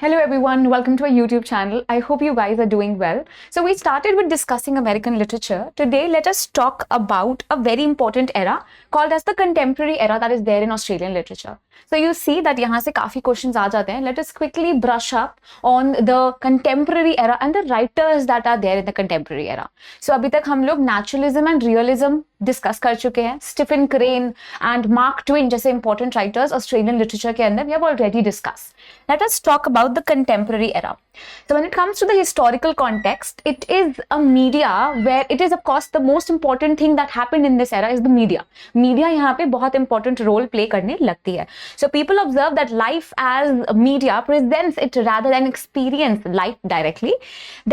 Hello everyone, welcome to our YouTube channel. I hope you guys are doing well. So we started with discussing American literature. Today let us talk about a very important era called as the contemporary era that is there in Australian literature. So you see that यहाँ से काफी questions आ जाते हैं. Let us quickly brush up on the contemporary era and the writers that are there in the contemporary era. So अभी तक हम लोग naturalism and realism discuss कर चुके हैं. Stephen Crane and Mark Twain जैसे इंपॉर्टेंट राइटर्स ऑस्ट्रेलियन लिटरेचर के अंदर we have already discuss. Let us talk about the contemporary era. So when it comes to the historical context, it is a media where it is of course the most important thing that happened in this era is the media. Media यहाँ पे बहुत important role play करने लगती है. So people observe that life as media presents it rather than experience life directly.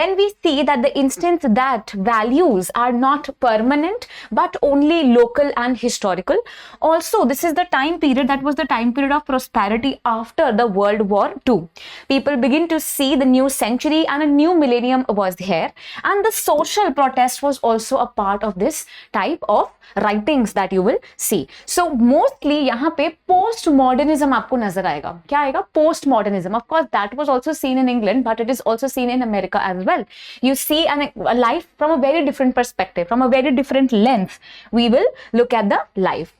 Then we see that the instance that values are not permanent but only local and historical. Also, this is the time period that was the time period of prosperity after the World War II. People begin to see the new century and a new millennium was here, and the social protest was also a part of this type of writings that you will see. So mostly यहाँ पे post modernism आपको नजर आएगा. क्या आएगा? Post modernism. Of course that was also seen in England, but it is also seen in America as well. You see a life from a very different perspective, from a very different lens. We will look at the life.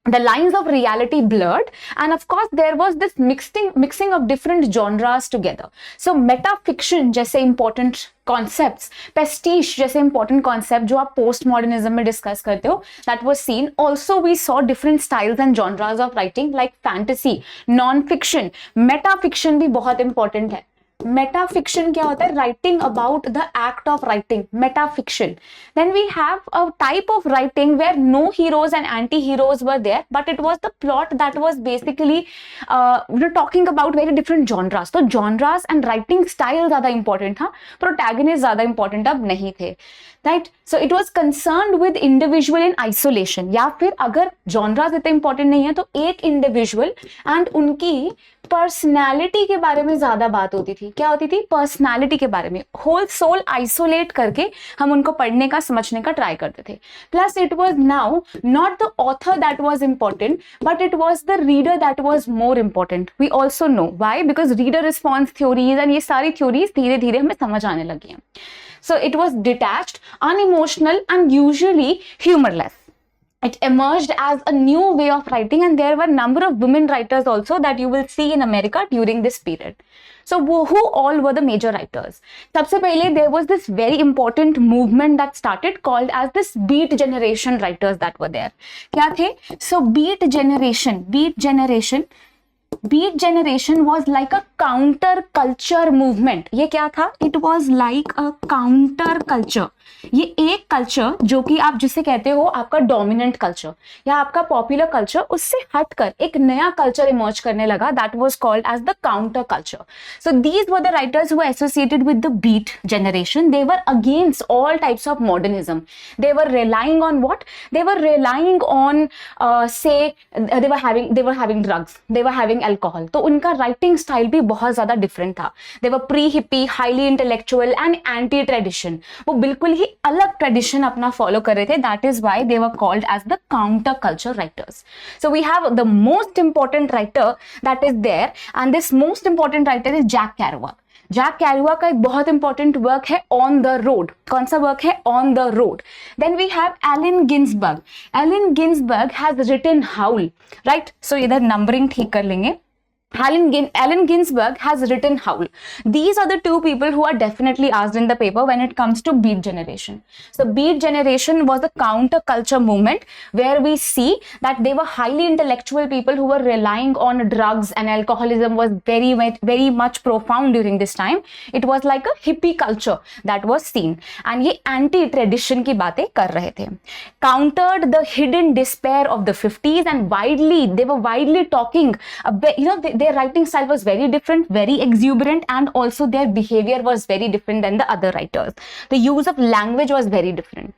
The lines of reality blurred, and of course there was this mixing of different genres together. So metafiction जैसे important concepts, pastiche जैसे important concept जो आप post modernism में discuss करते हो, that was seen. Also we saw different styles and genres of writing like fantasy, non-fiction, metafiction भी बहुत important है. Metafiction क्या होता है? Writing about the act of writing. Metafiction. Then we have a type of writing where no heroes and anti-heroes were there, but it was the plot that was basically talking about very different genres. तो genres and writing style ज़्यादा important था. Protagonist ज़्यादा important अब नहीं थे. Right? So it was concerned with individual in isolation. या फिर अगर genres इतने important नहीं है तो एक individual and उनकी पर्सनैलिटी के बारे में ज्यादा बात होती थी. क्या होती थी? पर्सनैलिटी के बारे में. होल सोल आइसोलेट करके हम उनको पढ़ने का समझने का ट्राई करते थे. Plus it was now not the author that was important but it was the reader that was more important. We also know why, because reader response theories and ये सारी थ्योरीज धीरे धीरे हमें समझ आने लगी हैं. So it was detached, unemotional and usually humourless. It emerged as a new way of writing, and there were a number of women writers also that you will see in America during this period. So who all were the major writers? सबसे पहले there was this very important movement that started called as this Beat Generation writers that were there. क्या थे? So Beat Generation was like a counter culture movement. ये क्या था? It was like a counter culture. ये एक culture जो कि आप जिसे कहते हो आपका डोमिनेंट कल्चर या आपका पॉपुलर कल्चर, उससे हटकर एक नया कल्चर इमर्ज करने लगा. That was called as the counter culture. So these were the writers who associated with the beat generation. They were against all types of modernism. They were relying on what? They were relying on say they were having drugs, they were having alcohol. तो उनका writing style भी बहुत ज्यादा different था. They were pre hippie, highly intellectual and anti tradition. वो बिल्कुल ही अलग tradition अपना फॉलो कर रहे थे. That is why they were called as the counter culture writers. So we have the most important writer that is there, and this most important writer is Jack Kerouac. Jack Kerouac का एक बहुत important work है on the road. कौन सा work है? On the road. Then we have Allen Ginsberg. Allen Ginsberg has written Howl. Right? So इधर numbering ठीक कर लेंगे. Allen Ginsberg has written Howl. These are the two people who are definitely asked in the paper when it comes to Beat Generation. So Beat Generation was a counter-culture movement where we see that they were highly intellectual people who were relying on drugs, and alcoholism was very much profound during this time. It was like a hippie culture that was seen. And ये anti-tradition की बातें कर रहे थे. Countered the hidden despair of the 50s, and they were widely talking, their writing style was very different, very exuberant, and also their behavior was very different than the other writers. The use of language was very different.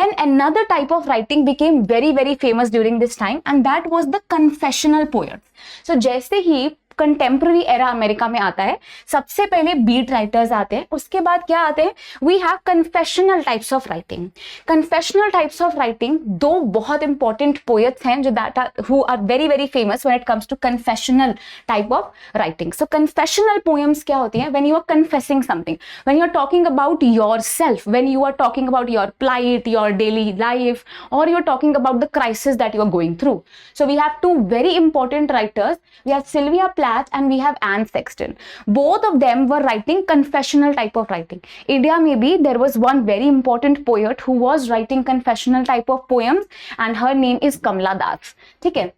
Then another type of writing became very, very famous during this time, and that was the confessional poets. So जैसे ही contemporary era America में आता है, सबसे पहले beat writers आते हैं, उसके बाद क्या आते हैं, we have confessional types of writing. Confessional types of writing, दो बहुत इंपॉर्टेंट पोएट्स हैं जो that are who are very very famous when it comes to confessional type of writing. So confessional poems क्या होती हैं, when you are confessing something, when you are talking about yourself, when you are talking about your plight, your daily life, or you're talking about the crisis that you are going through. So we have two very important writers. We have Sylvia Plath and we have Anne Sexton. Both of them were writing confessional type of writing. India maybe there was one very important poet who was writing confessional type of poems and her name is Kamala Das. ठीक है,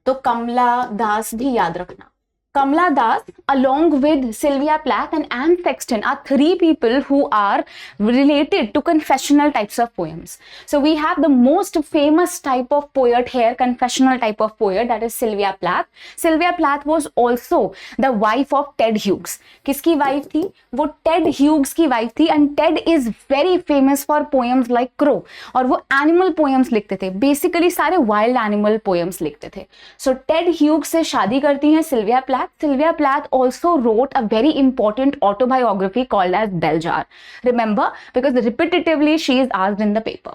तो कमला दास भी याद रखना. Kamala Das, along with Sylvia Plath and Anne Sexton, are three people who are related to confessional types of poems. So we have the most famous type of poet here, confessional type of poet, that is Sylvia Plath. Sylvia Plath was also the wife of Ted Hughes. किसकी wife थी? वो Ted Hughes की wife थी, and Ted is very famous for poems like Crow. और वो animal poems लिखते थे, basically सारे wild animal poems लिखते थे. So Ted Hughes से शादी करती हैं Sylvia Plath. Sylvia Plath also wrote a very important autobiography called as Bell Jar. Remember, because repetitively she is asked in the paper.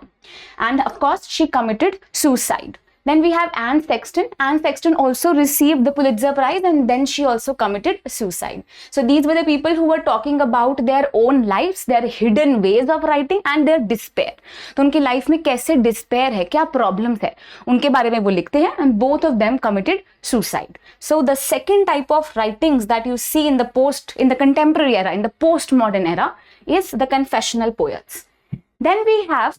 And of course, she committed suicide. Then we have Anne Sexton. Anne Sexton also received the Pulitzer Prize and then she also committed suicide. So these were the people who were talking about their own lives, their hidden ways of writing and their despair. तो उनकी life में कैसे despair है, क्या problems है, उनके बारे में वो लिखते हैं, and both of them committed suicide. So the second type of writings that you see in the contemporary era, in the postmodern era, is the confessional poets. Then we have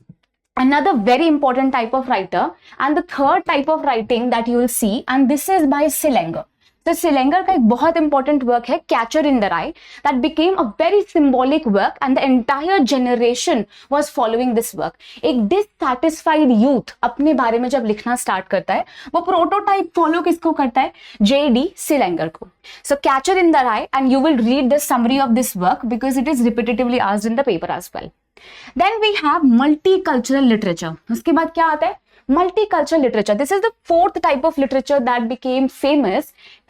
another very important type of writer, and the third type of writing that you will see, and this is by Salinger. तो सिलेंगर का एक बहुत important work है catcher in the राई, that became a very symbolic work and the entire generation was following this work. एक dissatisfied youth अपने बारे में जब लिखना स्टार्ट करता है, वो प्रोटोटाइप फॉलो किसको करता है, J.D. सिलेंगर को. So catcher in the rye, and you will read the summary of this work because it is repetitively asked in the paper as well. Then we have multicultural literature. उसके बाद क्या आता है, multicultural literature. This is the fourth type of literature that became famous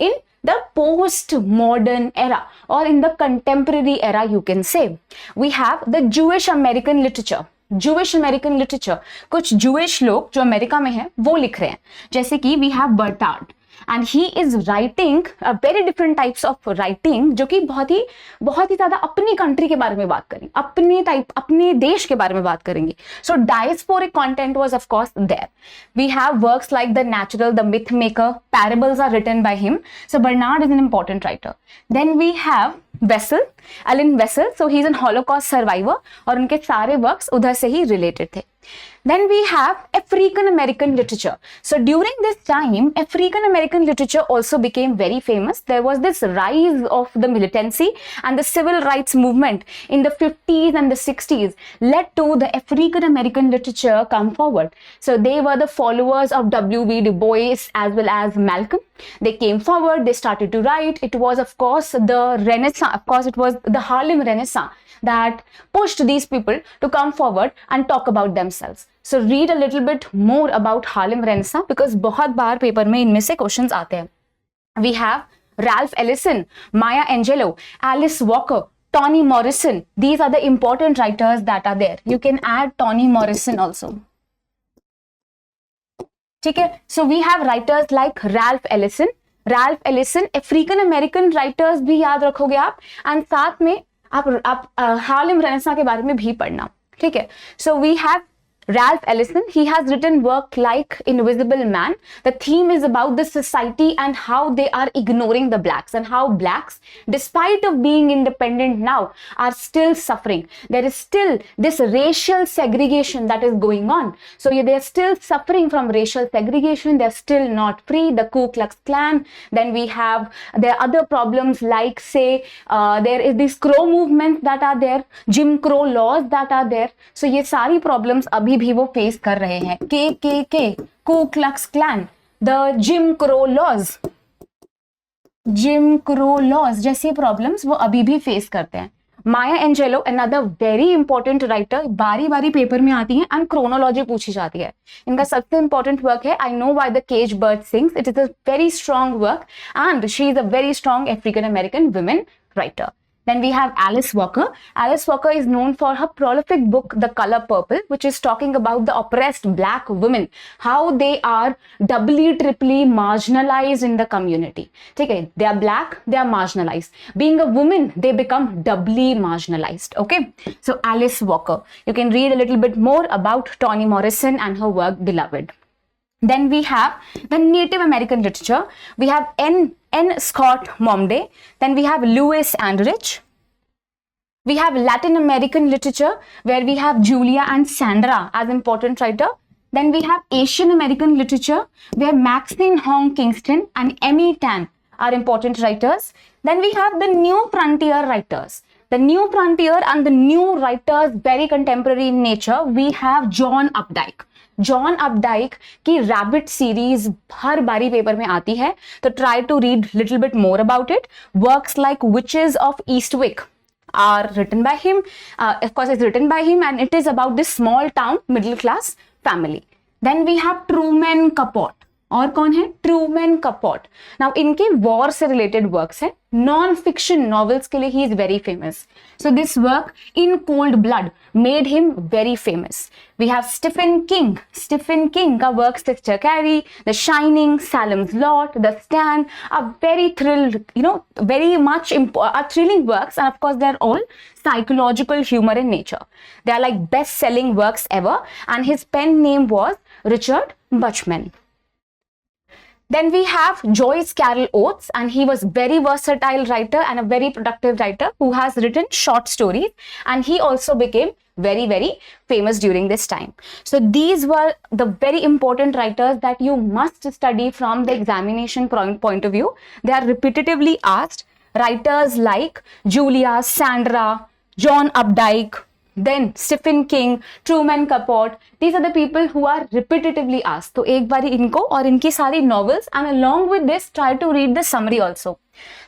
in the post-modern era or in the contemporary era, you can say. We have the Jewish American literature. Jewish American literature, कुछ Jewish लोग जो America में हैं वो लिख रहे हैं, जैसे कि we have Bertard. And he is writing a very different types of writing जो कि बहुत ही ज़्यादा अपनी कंट्री के बारे में बात करेंगे, अपने देश के बारे में बात करेंगे. So diasporic content was of course there. We have works like The Natural, The Myth Maker, parables are written by him. So Bernard is an important writer. Then we have Wessel, Allen Wessel. So he is an Holocaust survivor और उनके सारे works उधर से ही related थे. Then we have African American literature. So during this time, African American literature also became very famous. There was this rise of the militancy and the civil rights movement in the 50s and the 60s led to the African American literature come forward. So they were the followers of W.B. Du Bois as well as Malcolm. They came forward, they started to write. It was of course the Renaissance, of course it was the Harlem Renaissance that pushed these people to come forward and talk about themselves. So read a little bit more about Harlem Renaissance because बहुत बार paper में इनमें से questions आते हैं. We have Ralph Ellison, Maya Angelou, Alice Walker, Toni Morrison. These are the important writers that are there. You can add Toni Morrison also. ठीक है. So we have writers like Ralph Ellison. Ralph Ellison, African American writers भी याद रखोगे आप, and साथ में आप Harlem renaissance के बारे में भी पढ़ना. ठीक है. So we have Ralph Ellison. He has written work like Invisible Man. The theme is about the society and how they are ignoring the blacks and how blacks, despite of being independent now, are still suffering. There is still this racial segregation that is going on. So they are still suffering from racial segregation. They are still not free. The Ku Klux Klan. Then we have there are other problems like say there is this Crow movement that are there, Jim Crow laws that are there. So ये सारी problems अभी भी वो face कर रहे हैं. KKK, Ku Klux Klan, the Jim Crow laws जैसी problems वो अभी भी फेस करते हैं. Maya Angelou, another very important writer, बारी बारी पेपर में आती हैं and chronology पूछी जाती है. इनका सबसे important work है I Know Why the Caged Bird Sings. It is a very strong work and she is a very strong African American women writer. Then we have Alice Walker. Alice Walker is known for her prolific book, The Color Purple, which is talking about the oppressed black women, how they are doubly, triply marginalized in the community. Okay, they are black, they are marginalized. Being a woman, they become doubly marginalized. Okay, so Alice Walker. You can read a little bit more about Toni Morrison and her work, Beloved. Then we have the Native American literature. We have N. Scott Momday. Then we have Louis Andrich. We have Latin American literature where we have Julia and Sandra as important writer. Then we have Asian American literature where Maxine Hong Kingston and Emmy Tan are important writers. Then we have the New Frontier writers. The New Frontier and the new writers, very contemporary in nature. We have John Updike. John Updike की Rabbit series हर बारी paper में आती है, तो try to read little bit more about it. Works like Witches of Eastwick are written by him. Of course, it's written by him and it is about this small town middle class family. Then we have Truman Capote. और कौन है? Truman Capote. Now इनके वॉर से related works हैं, non fiction novels के लिए ही is very famous. So this work in cold blood made him very famous. We have Stephen King. Stephen King का work Sister Carrie, the Shining, Salem's Lot, the Stand are very thrilled, very much are thrilling works, and of course they are all psychological humor in nature. They are like best-selling works ever, and his pen name was Richard Buchman. Then we have Joyce Carol Oates, and he was very versatile writer and a very productive writer who has written short stories, and he also became very, very famous during this time. So these were the very important writers that you must study from the examination point of view. They are repetitively asked. Writers like Julia, Sandra, John Updike, then Stephen King, Truman Capote, these are the people who are repetitively asked. तो एक बारी इनको और इनकी सारी novels, and along with this try to read the summary also.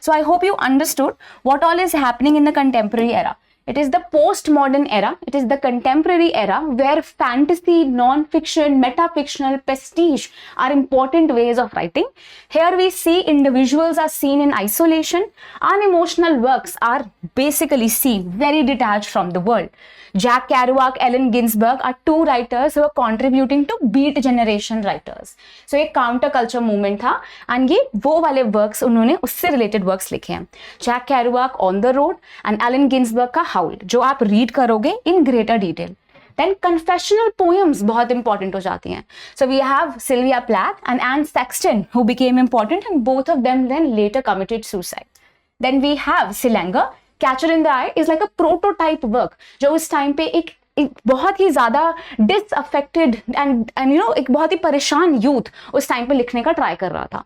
So I hope you understood what all is happening in the contemporary era. It is the postmodern era. It is the contemporary era where fantasy, non-fiction, metafictional, prestige are important ways of writing. Here we see individuals are seen in isolation. Unemotional works are basically seen very detached from the world. Jack Kerouac, Allen Ginsberg are two writers who are contributing to Beat Generation writers. So एक counter culture movement था, and ये वो वाले works उन्होंने उससे related works लिखे हैं. Jack Kerouac On the Road and Allen Ginsberg का Howl, जो आप read करोगे in greater detail. Then confessional poems बहुत important हो जाती हैं. So we have Sylvia Plath and Anne Sexton who became important, and both of them then later committed suicide. Then we have Salinger. Catcher in the Eye is like a prototype work जो उस time पे एक बहुत ही ज्यादा disaffected and एक बहुत ही परेशान youth उस टाइम पे लिखने का ट्राई कर रहा था.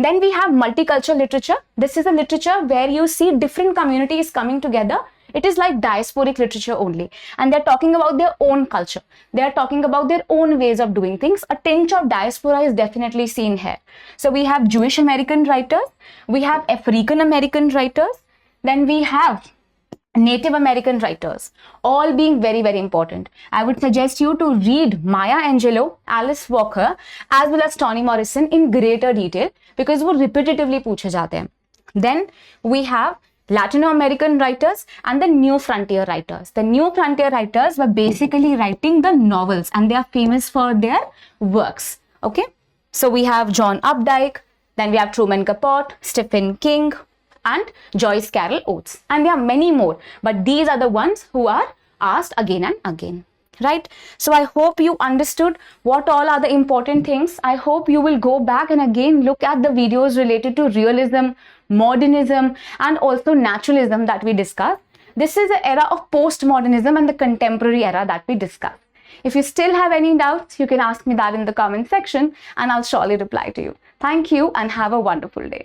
Then we have multicultural literature. This is a literature where you see different communities coming together. It is like diasporic literature only, and they're talking about their own culture. They are talking about their own ways of doing things. A tinge of diaspora is definitely seen here. So we have Jewish American writers, we have African American writers, then we have Native American writers, all being very, very important. I would suggest you to read Maya Angelou, Alice Walker, as well as Toni Morrison in greater detail because वो repetitively पूछे जाते हैं. Then we have Latino American writers and the New Frontier writers. The New Frontier writers were basically writing the novels, and they are famous for their works. Okay, so we have John Updike, then we have Truman Capote, Stephen King, and Joyce Carol Oates, and there are many more, but these are the ones who are asked again and again, right? So I hope you understood what all are the important things. I hope you will go back and again look at the videos related to realism, modernism, and also naturalism that we discussed. This is the era of postmodernism and the contemporary era that we discussed. If you still have any doubts, you can ask me that in the comment section and I'll surely reply to you. Thank you and have a wonderful day.